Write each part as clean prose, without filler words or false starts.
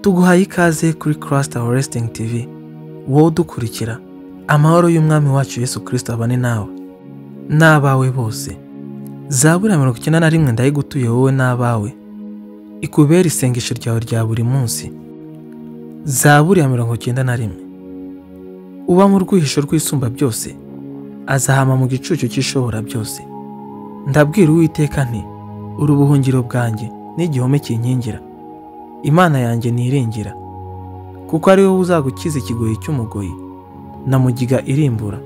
Tuguhaye ikaze kuri Christ Our Resting TV. Wowe udukurikira, amahoro y'umwami wacu Yesu Kristo abane nawe n'abawe bose. Zaburi 91 ndayigutuye wowe n'abawe, ikubera isengesho ryawe rya buri munsi. Zaburi 91. Uba mu rwihisho rw'isumba byose, azahama mu gicucu cy'ishobora byose. Ndabwira Uwiteka nti, uri ubuhungiro bwanjye n'igihome kinkingira. Imana yanjye niringira, kuko ari wowe uzagukiza ikigoyi cy'umugoyi na mugiga irimbura.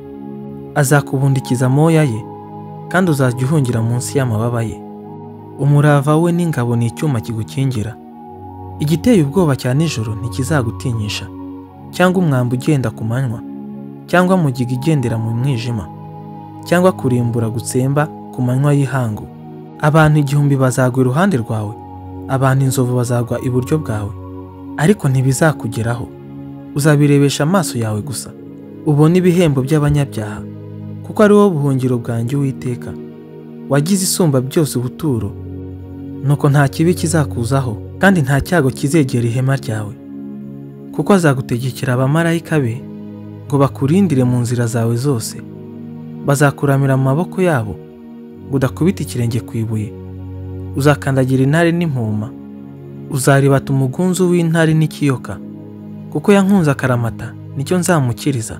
Azakubundikiza amoya ye, kandi uzajya uhungira munsi y'amababa ye. Umurava we n'ingabo ni icyuma kigukingira. Igiteye ubwoba cya nijoro ntikizagutinyisha, cyangwa umwambi ugenda ku manywa, cyangwa mugiga igendera mu mwijima, cyangwa kurimbura gutsemba ku manywa y'ihangu. Abantu 1000 bazagwa iruhande rwawe, abantu inzovu bazagwa iburyo bwawe, ariko ntibizakugeraho. Uzabirebesha amaso yawe gusa, ubone ibihembo by'abanyabyaha, kuko ari wowe buhungiro bwanjye Uwiteka. Wagize isumba byose ubuturo, nuko nta kibi kizakuzaho, kandi nta cyago kizegera ihema ryawe. Kuko azagutegekera abamarayika be ngo bakurindire mu nzira zawe zose. Bazakuramira mu maboko yabo ngo udakubita ikirenge ku ibuye. Uzakandagira intare n'impuma, uzaribata umugunzu w'intare n'ikiyoka. Kuko yankunze akaramata, nicyo nzamukiriza.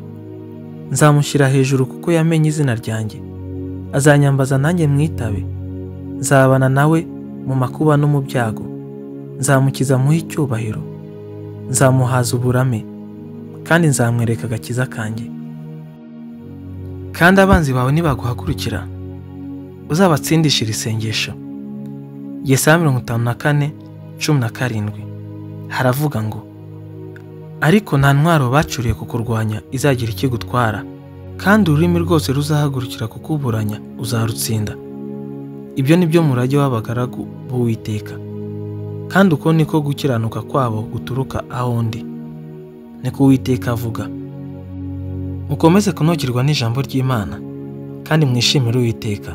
Nzamushyira hejuru kuko yamenye izina ryanjye. Azanyambaza nanjye mwitabe. Nzabana nawe mu makuba no mu byago. Nzamukiza muhe icyubahiro. Nzamuhaza uburame, kandi nzamwereka agakiza kanjye. Kandi abanzi bawe nibaguhagurukira, uzabatsindishira isengesho. Yesaya 54:17 haravuga ngo, ariko nta ntwaro bacuriye kukurwanya izagira ikigutwara, kandi ururimi rwose ruzahagurukira kukuburanya uzarutsinda. Ibyo ni byo murage w'abagaragu b'Uwiteka, kandi uko niko gukiranuka kwabo guturuka aho ndi, niko Uwiteka avuga. Mukomeze kunokirwa n'ijambo ry'Imana, kandi mwishimire Uwiteka.